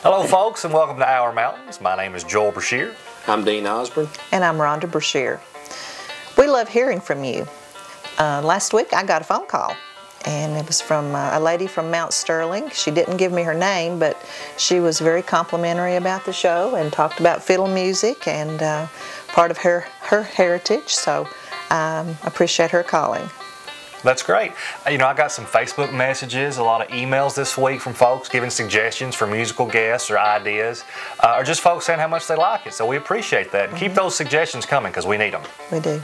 Hello folks and welcome to Our Mountains. My name is Joel Brashear. I'm Dean Osborne. And I'm Rhonda Brashear. We love hearing from you. Last week I got a phone call, and it was from a lady from Mount Sterling. She didn't give me her name, but she was very complimentary about the show and talked about fiddle music and part of her heritage, so I appreciate her calling. That's great. You know, I got some Facebook messages, a lot of emails this week from folks giving suggestions for musical guests or ideas, or just folks saying how much they like it. So we appreciate that. And keep those suggestions coming because we need them. We do.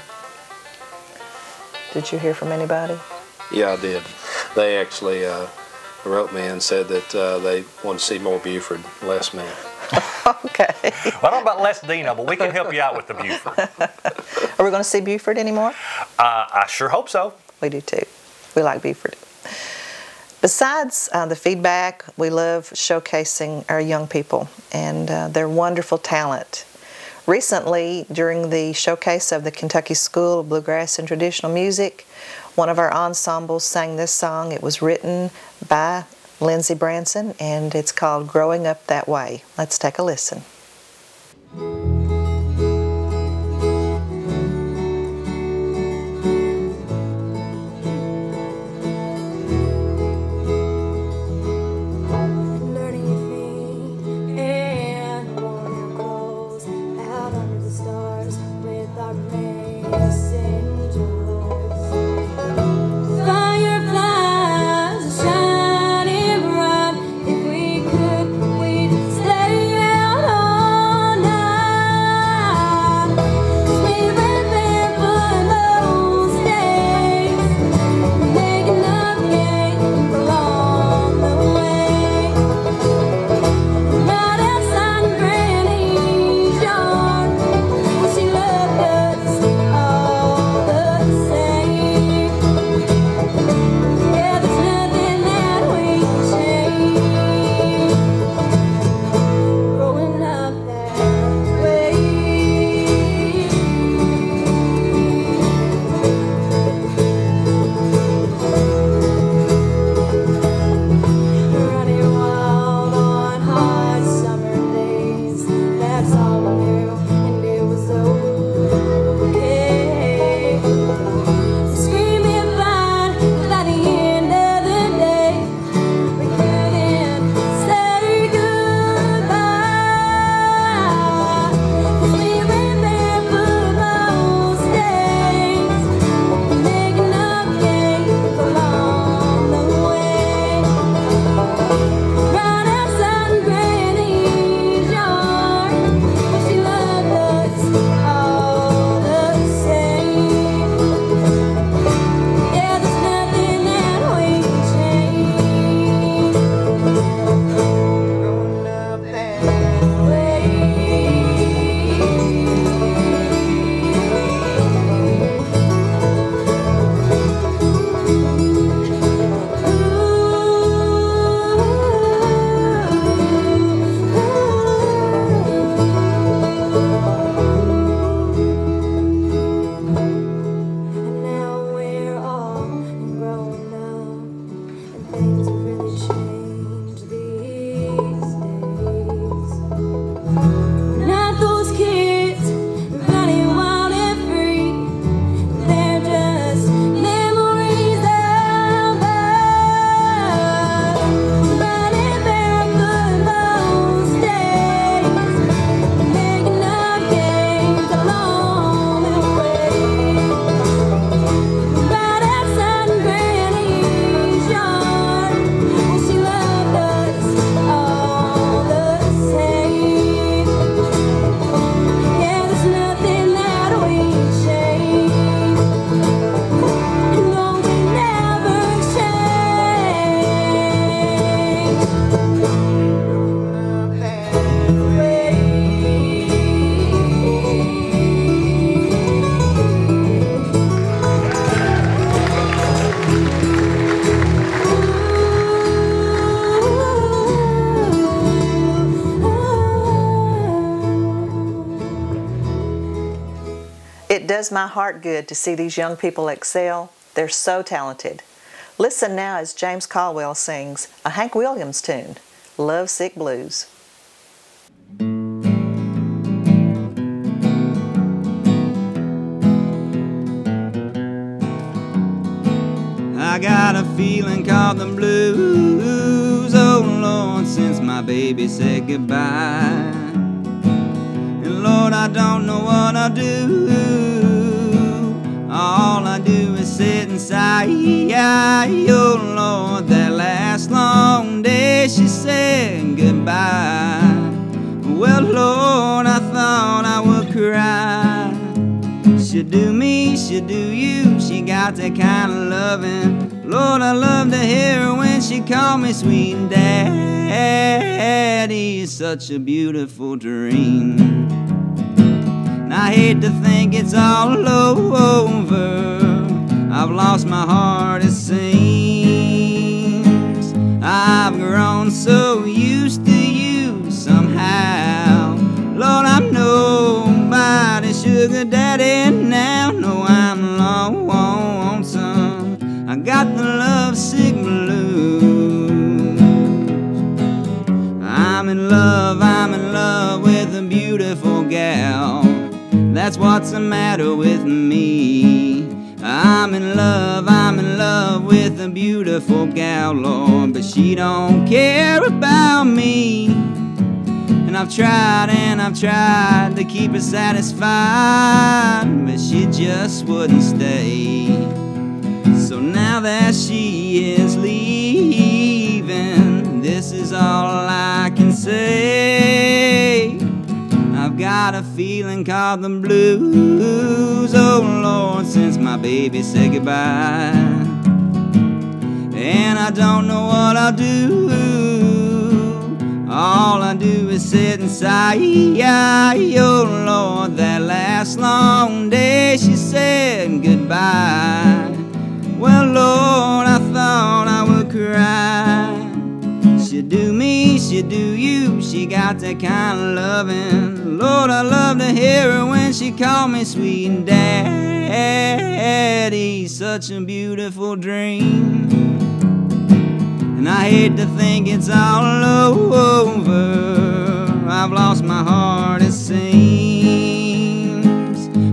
Did you hear from anybody? Yeah, I did. They actually wrote me and said that they want to see more Buford, less me. Okay. Well, I don't know about less Dino, but we can help you out with the Buford. Are we going to see Buford anymore? I sure hope so. We do too. We like Buford. Besides the feedback, we love showcasing our young people and their wonderful talent. Recently, during the showcase of the Kentucky School of Bluegrass and Traditional Music, one of our ensembles sang this song. It was written by Lindsey Branson, and it's called Growing Up That Way. Let's take a listen. It does my heart good to see these young people excel. They're so talented. Listen now as James Caldwell sings a Hank Williams tune, Love Sick Blues. I got a feeling called the blues, oh Lord, since my baby said goodbye. And Lord, I don't know what I'll do. All I do is sit and sigh. Oh Lord, that last long day she said goodbye. Well, Lord, I thought I would cry. She do me, she do you, she got that kind of loving. Lord, I love to hear her when she called me sweet daddy. It's such a beautiful dream. And I hate to think it's all over. I've lost my heart, it seems. I've grown so used to you somehow. Lord, I'm nobody's sugar daddy now. No, I'm lonesome. I got the lovesick blues. I'm in love with a beautiful gal. That's what's the matter with me. I'm in love with a beautiful gal, Lord, but she don't care about me. And I've tried to keep her satisfied, but she just wouldn't stay. So now that she is leaving, this is all I can say. I've got a feeling called the blues, oh Lord, since my baby said goodbye. And I don't know what I'll do. All I do is sit and sigh. Oh Lord, that last long day she said goodbye. Well, Lord, I thought I would cry. She do me, she do you, she got that kind of loving. Lord, I love to hear her when she called me sweet daddy. Such a beautiful dream. And I hate to think it's all over. I've lost my heart, it seems.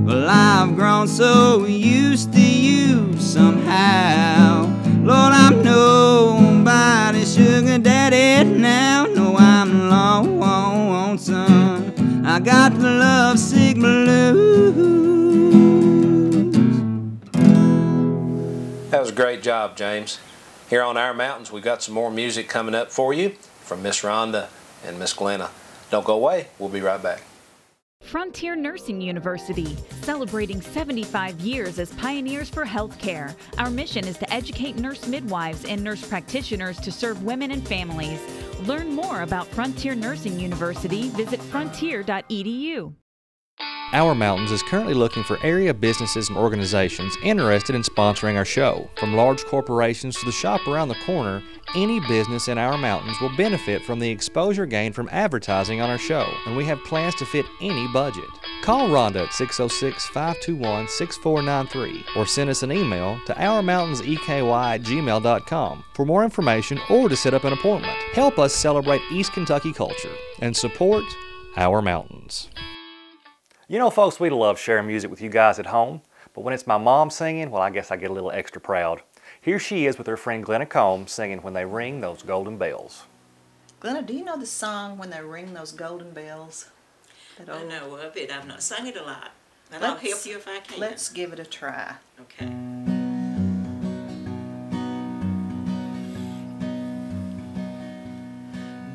Well, I've grown so used to you somehow. Lord, I'm nobody's sugar daddy now. No, I'm lonesome. I got the lovesick blues. That was a great job, James. Here on Our Mountains, we've got some more music coming up for you from Miss Rhonda and Miss Glenna. Don't go away. We'll be right back. Frontier Nursing University, celebrating 75 years as pioneers for healthcare. Our mission is to educate nurse midwives and nurse practitioners to serve women and families. Learn more about Frontier Nursing University. Visit frontier.edu. Our Mountains is currently looking for area businesses and organizations interested in sponsoring our show. From large corporations to the shop around the corner, any business in Our Mountains will benefit from the exposure gained from advertising on our show, and we have plans to fit any budget. Call Rhonda at 606-521-6493 or send us an email to ourmountainseky@gmail.com for more information or to set up an appointment. Help us celebrate East Kentucky culture and support Our Mountains. You know, folks, we love sharing music with you guys at home, but when it's my mom singing, well, I guess I get a little extra proud. Here she is with her friend Glenna Combs singing When They Ring Those Golden Bells. Glenna, do you know the song When They Ring Those Golden Bells? I know of it. I've not sung it a lot, but I'll help you if I can. Let's give it a try. Okay.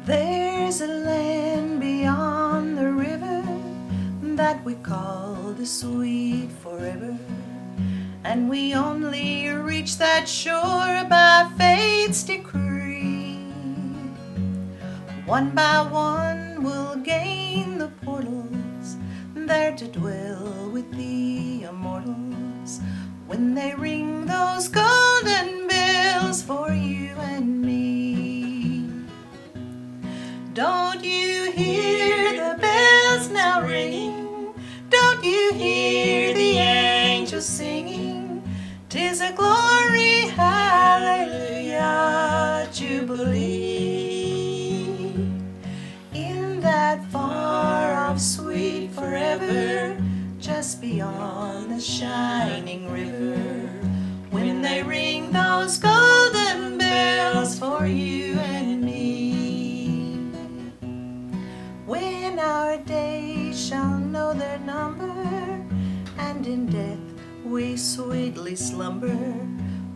There's a land beyond the river that we call the sweet forever, and we only reach that shore by fate's decree. One by one we'll gain the portals, there to dwell with the immortals, when they ring those golden bells for you and me. Don't you hear the bells now ringing? Don't you hear the angels singing? 'Tis a glory, hallelujah, jubilee. In that far off sweet forever, just beyond the shining river, when they ring those for you and me. When our days shall know their number, and in death we sweetly slumber,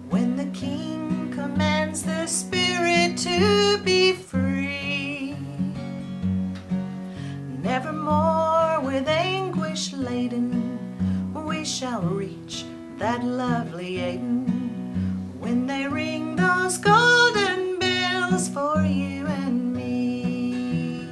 when the King commands the spirit to be free, nevermore with anguish laden we shall reach that lovely Eden, when they ring those golden bells for you and me.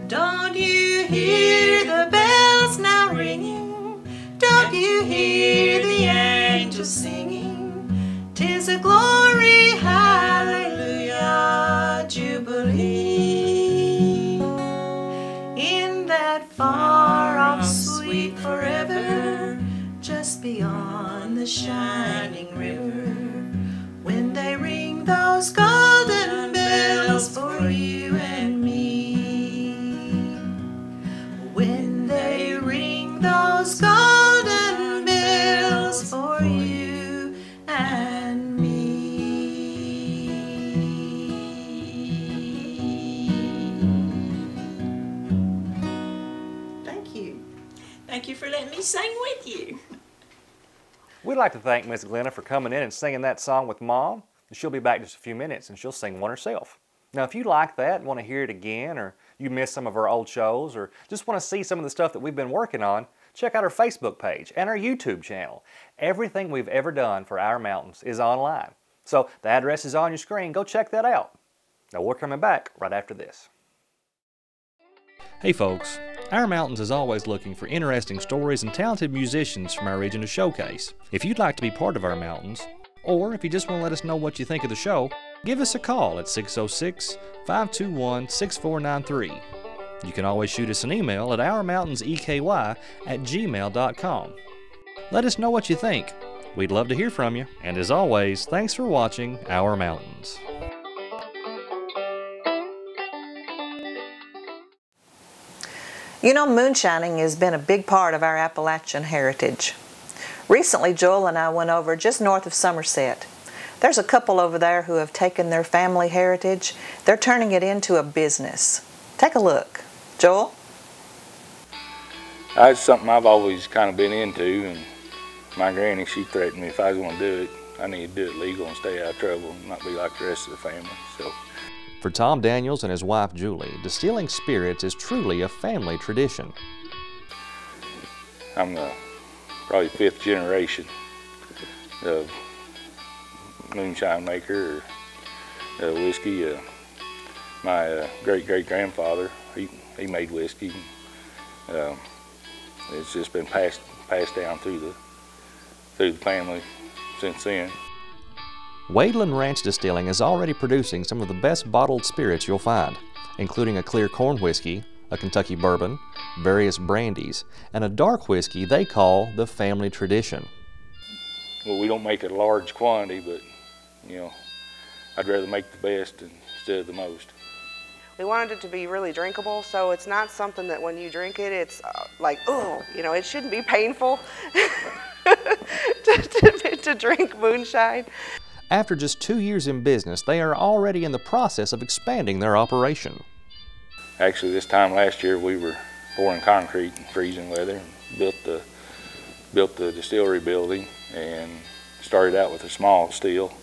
Don't you hear the bells now ringing? Don't you hear the angels singing? 'Tis a glory, hallelujah, jubilee. In that far off sweet forever, just beyond the shining river, when they ring those golden bells for you and me. When they ring those golden bells for you and me. Thank you. Thank you for letting me sing with you. We'd like to thank Miss Glenna for coming in and singing that song with Mom. She'll be back in just a few minutes and she'll sing one herself. Now if you like that and want to hear it again, or you missed some of our old shows, or just want to see some of the stuff that we've been working on, check out our Facebook page and our YouTube channel. Everything we've ever done for Our Mountains is online. So the address is on your screen. Go check that out. Now we're coming back right after this. Hey folks, Our Mountains is always looking for interesting stories and talented musicians from our region to showcase. If you'd like to be part of Our Mountains, or if you just want to let us know what you think of the show, give us a call at 606-521-6493. You can always shoot us an email at ourmountainseky@gmail.com. Let us know what you think. We'd love to hear from you, and as always, thanks for watching Our Mountains. You know, moonshining has been a big part of our Appalachian heritage. Recently, Joel and I went over just north of Somerset. There's a couple over there who have taken their family heritage. They're turning it into a business. Take a look. Joel? That's something I've always kind of been into, and my granny, she threatened me if I was going to do it, I need to do it legal and stay out of trouble and not be like the rest of the family. So. For Tom Daniels and his wife Julie, distilling spirits is truly a family tradition. I'm the probably 5th generation of moonshine maker or whiskey. My great-great-grandfather, he made whiskey. It's just been passed down through the family since then. Wadeland Ranch Distilling is already producing some of the best bottled spirits you'll find, including a clear corn whiskey, a Kentucky bourbon, various brandies, and a dark whiskey they call the family tradition. Well, we don't make a large quantity, but you know, I'd rather make the best instead of the most. We wanted it to be really drinkable, so it's not something that when you drink it, it's like, oh, you know, it shouldn't be painful to drink moonshine. After just 2 years in business, they are already in the process of expanding their operation. Actually, this time last year, we were pouring concrete in freezing weather and built the distillery building, and started out with a small still,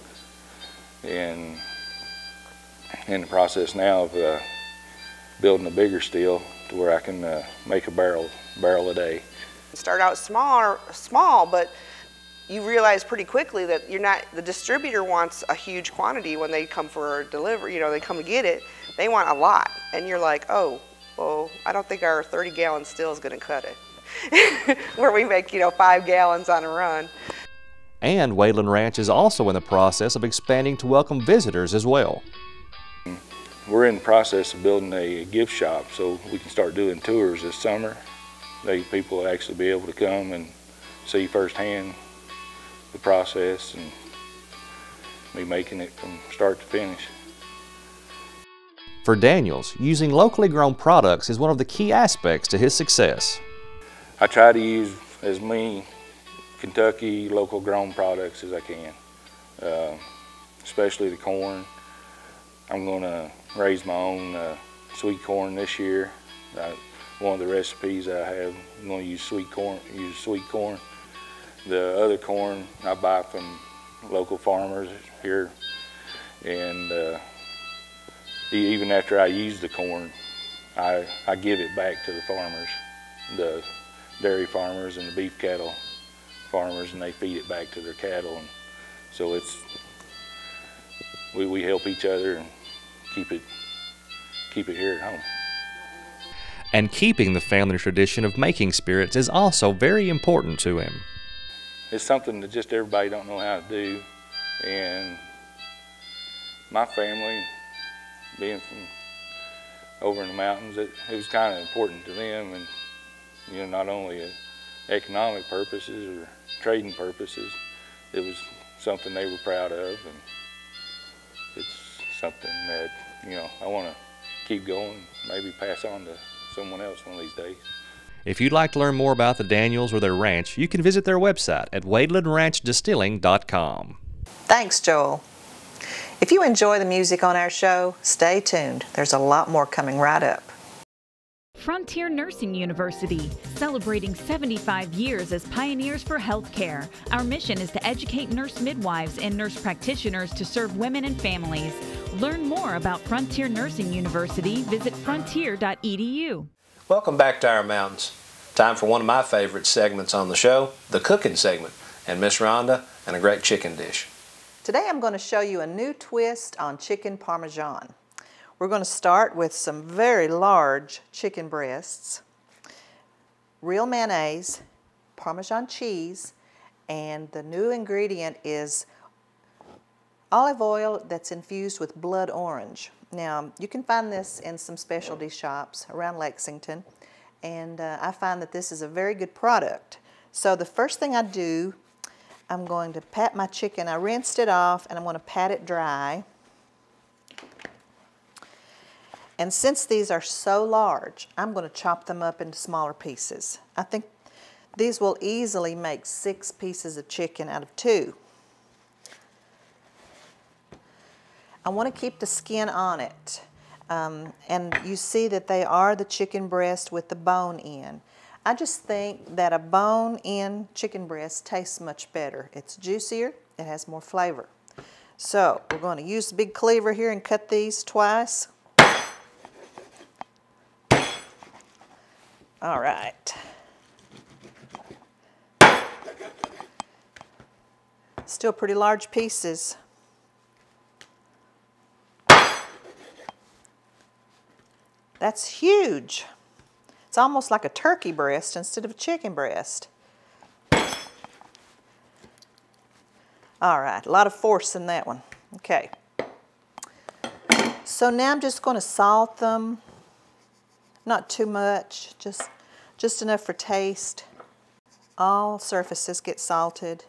and in the process now of building a bigger still to where I can make a barrel a day. Start out small, but you realize pretty quickly that the distributor wants a huge quantity when they come for a delivery, you know, they come to get it, they want a lot. And you're like, oh, well, I don't think our 30-gallon still is going to cut it. Where we make, you know, 5 gallons on a run. And Wadeland Ranch is also in the process of expanding to welcome visitors as well. We're in the process of building a gift shop so we can start doing tours this summer. People will actually be able to come and see firsthand the process and me making it from start to finish. For Daniels, using locally grown products is one of the key aspects to his success. I try to use as many Kentucky local grown products as I can. especially the corn. I'm going to raise my own sweet corn this year. One of the recipes I have, I'm going to use sweet corn. The other corn I buy from local farmers here, and even after I use the corn, I give it back to the farmers, the dairy farmers and the beef cattle farmers, and they feed it back to their cattle. And so we help each other and keep it here at home. And keeping the family tradition of making spirits is also very important to him. It's something that just everybody don't know how to do, and my family, being from over in the mountains, it was kind of important to them, and you know, not only economic purposes or trading purposes, it was something they were proud of, and it's something that, you know, I want to keep going, maybe pass on to someone else one of these days. If you'd like to learn more about the Daniels or their ranch, you can visit their website at wadelandranchdistilling.com. Thanks, Joel. If you enjoy the music on our show, stay tuned. There's a lot more coming right up. Frontier Nursing University, celebrating 75 years as pioneers for healthcare. Our mission is to educate nurse midwives and nurse practitioners to serve women and families. Learn more about Frontier Nursing University. Visit frontier.edu. Welcome back to Our Mountains. Time for one of my favorite segments on the show, the cooking segment, and Miss Rhonda and a great chicken dish. Today I'm going to show you a new twist on chicken parmesan. We're going to start with some very large chicken breasts, real mayonnaise, Parmesan cheese, and the new ingredient is olive oil that's infused with blood orange. Now, you can find this in some specialty shops around Lexington, and I find that this is a very good product. So the first thing I do, I'm going to pat my chicken. I rinsed it off, and I'm going to pat it dry. And since these are so large, I'm going to chop them up into smaller pieces. I think these will easily make 6 pieces of chicken out of 2. I want to keep the skin on it. And you see that they are the chicken breast with the bone in. I just think that a bone-in chicken breast tastes much better. It's juicier, it has more flavor. So we're going to use the big cleaver here and cut these twice. All right. Still pretty large pieces. That's huge. It's almost like a turkey breast instead of a chicken breast. All right, a lot of force in that one. Okay. So now I'm just going to salt them. Not too much, just enough for taste. All surfaces get salted.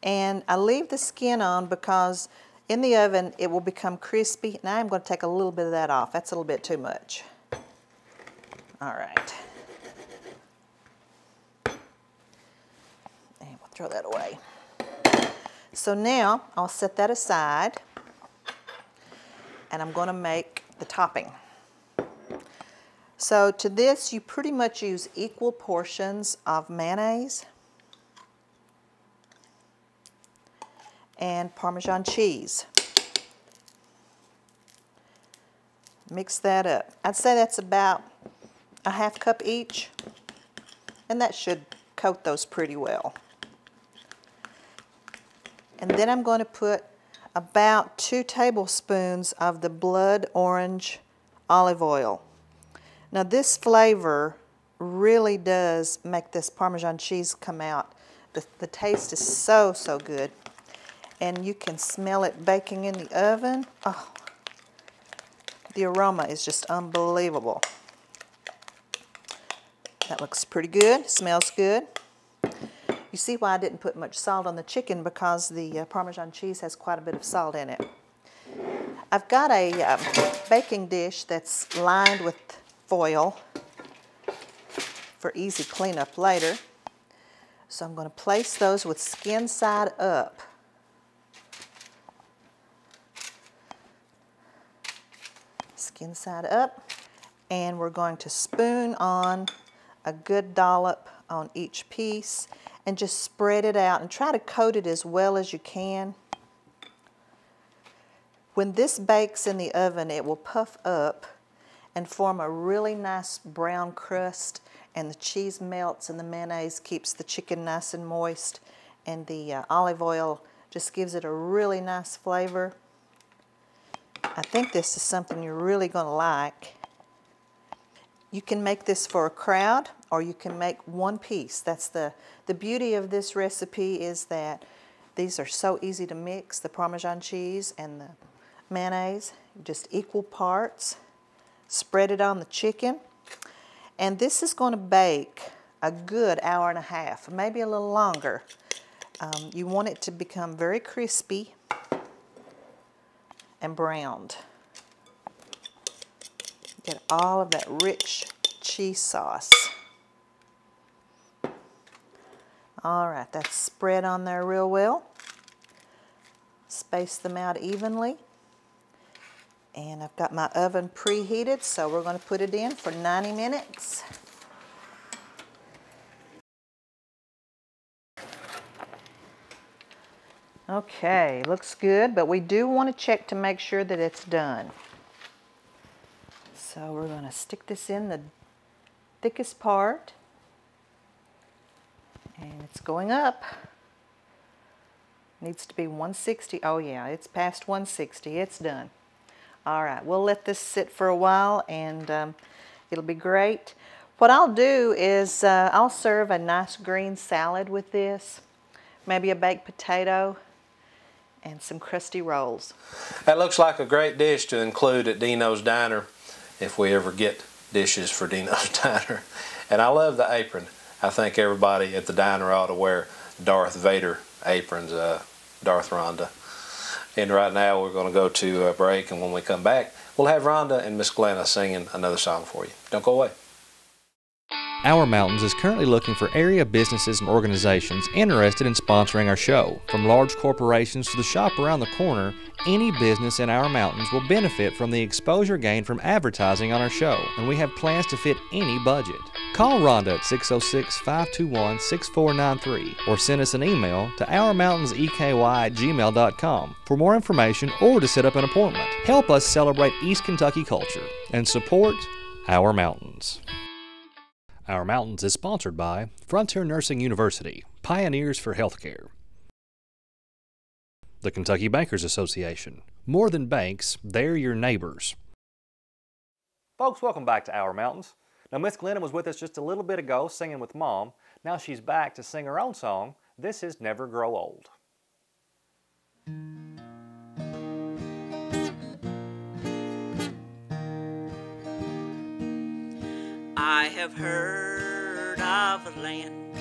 And I leave the skin on because in the oven it will become crispy. Now I'm going to take a little bit of that off. That's a little bit too much. All right. And we'll throw that away. So now I'll set that aside, and I'm going to make the topping. So to this, you pretty much use equal portions of mayonnaise and Parmesan cheese. Mix that up. I'd say that's about a ½ cup each, and that should coat those pretty well. And then I'm going to put about 2 tablespoons of the blood orange olive oil. Now this flavor really does make this Parmesan cheese come out. The taste is so, so good. And you can smell it baking in the oven. Oh, the aroma is just unbelievable. That looks pretty good, smells good. You see why I didn't put much salt on the chicken, because the Parmesan cheese has quite a bit of salt in it. I've got a baking dish that's lined with foil for easy cleanup later. So I'm going to place those with skin side up back inside up. And we're going to spoon on a good dollop on each piece and just spread it out and try to coat it as well as you can. When this bakes in the oven, it will puff up and form a really nice brown crust, and the cheese melts and the mayonnaise keeps the chicken nice and moist, and the olive oil just gives it a really nice flavor. I think this is something you're really going to like. You can make this for a crowd, or you can make one piece. That's the beauty of this recipe, is that these are so easy to mix, the Parmesan cheese and the mayonnaise, just equal parts. Spread it on the chicken. And this is going to bake a good hour and a half, maybe a little longer. You want it to become very crispy and browned. Get all of that rich cheese sauce. All right, that's spread on there real well. Space them out evenly. And I've got my oven preheated, so we're going to put it in for 90 minutes. Okay, looks good, but we do want to check to make sure that it's done. So we're going to stick this in the thickest part. And it's going up. Needs to be 160. Oh yeah, it's past 160. It's done. All right, we'll let this sit for a while, and it'll be great. What I'll do is I'll serve a nice green salad with this, maybe a baked potato, and some crusty rolls. That looks like a great dish to include at Dino's Diner, if we ever get dishes for Dino's Diner. And I love the apron. I think everybody at the diner ought to wear Darth Vader aprons, Darth Rhonda. And right now we're going to go to a break, and when we come back, we'll have Rhonda and Miss Glenna singing another song for you. Don't go away. Our Mountains is currently looking for area businesses and organizations interested in sponsoring our show. From large corporations to the shop around the corner, any business in Our Mountains will benefit from the exposure gained from advertising on our show, and we have plans to fit any budget. Call Rhonda at 606-521-6493 or send us an email to ourmountainseky@gmail.com for more information or to set up an appointment. Help us celebrate East Kentucky culture and support Our Mountains. Our Mountains is sponsored by Frontier Nursing University, Pioneers for Healthcare. The Kentucky Bankers Association. More than banks, they're your neighbors. Folks, welcome back to Our Mountains. Now, Miss Glenna was with us just a little bit ago singing with Mom. Now she's back to sing her own song, This Is Never Grow Old. I have heard of a land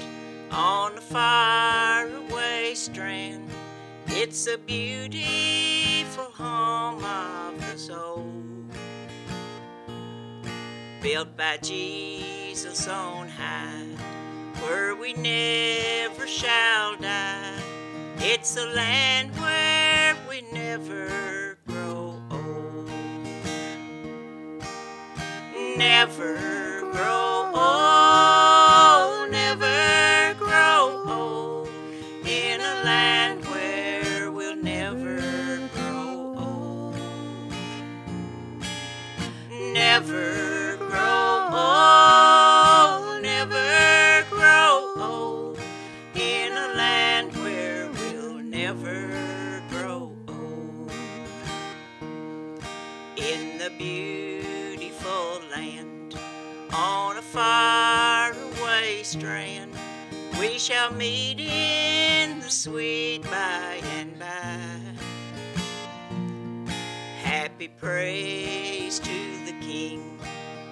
on a faraway strand. It's a beautiful home of the soul, built by Jesus on high, where we never shall die. It's a land where we never grow old. Never grow old, never grow old, in a land where we'll never grow old. Never grow old, never grow old, in a land where we'll never grow old. In the beautiful land on a faraway strand, we shall meet in the sweet by and by. Happy praise to the King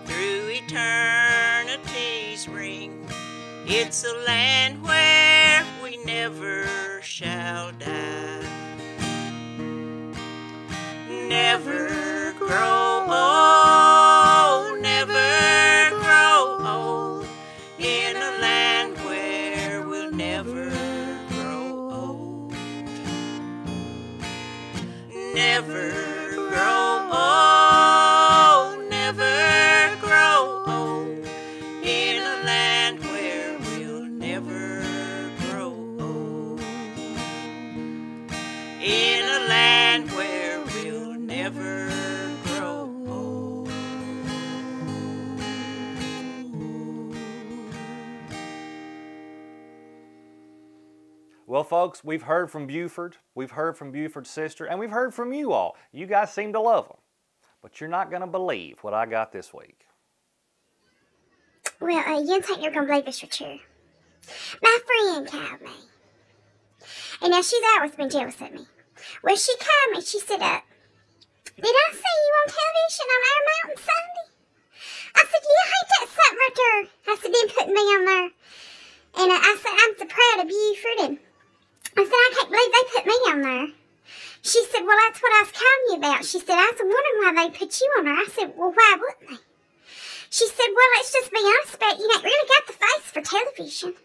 through eternity's ring. It's a land where we never shall die. Never grow old, never grow old, in a land where we'll never grow old. Never grow old, Well, folks, we've heard from Buford, we've heard from Buford's sister, and we've heard from you all. You guys seem to love them. But you're not going to believe what I got this week. Well, you don't think you're going to believe this for sure. My friend called me. And now she's always been jealous of me. Well, she called me. She said, did I see you on television on Our Mountain Sunday? I said, yeah, ain't that something right there? I said, then put me on there. And I said, I'm so proud of Buford. And I said, I can't believe they put me on there. She said, well, that's what I was calling you about. She said, I was wondering why they put you on there. I said, well, why wouldn't they? She said, well, let's just be honest about it. You ain't really got the face for television.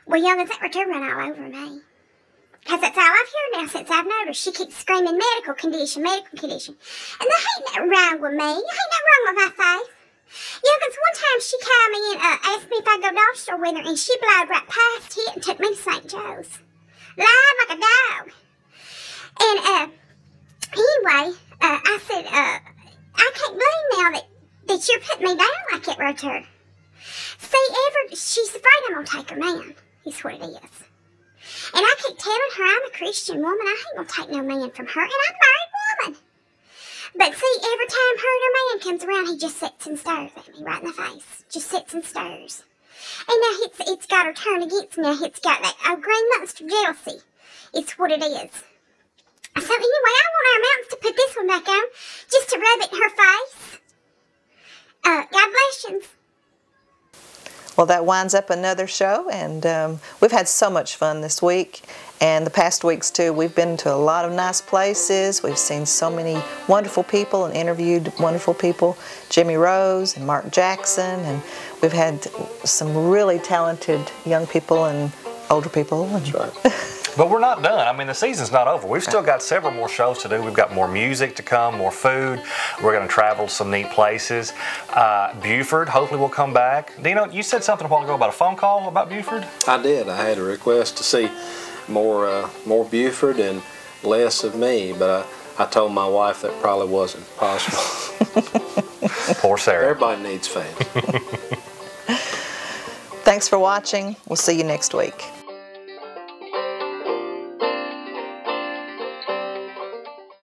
Well, young as that return run all over me. Because that's all I've heard now since I've noticed. She keeps screaming medical condition, medical condition. And there ain't nothing wrong with me. There ain't nothing wrong with my face. Yeah, because one time she called me and asked me if I'd go to the store with her, and she blowed right past it and took me to St. Joe's. Lied like a dog. And anyway, I said, I can't believe now that you're putting me down like it, Rotor. See, she's afraid I'm going to take her man, is what it is. And I keep telling her I'm a Christian woman. I ain't going to take no man from her, and I'm a married woman. But see, every time her and her man comes around, he just sits and stares at me right in the face. Just sits and stares. And now it's got her turned against me. Now it's got that green monster jealousy. It's what it is. So anyway, I want Our Mountains to put this one back on, just to rub it in her face. God bless you. Well, that winds up another show, and we've had so much fun this week, and the past weeks too. We've been to a lot of nice places. We've seen so many wonderful people and interviewed wonderful people, Jimmy Rose and Mark Jackson, and we've had some really talented young people and older people. That's right. But we're not done. I mean, the season's not over. We've still got several more shows to do. We've got more music to come, more food. We're going to travel to some neat places. Buford, hopefully we'll come back. Dino, you said something a while ago about a phone call about Buford? I did. I had a request to see more Buford and less of me, but I told my wife that probably wasn't possible. Poor Sarah. Everybody needs fans. Thanks for watching. We'll see you next week.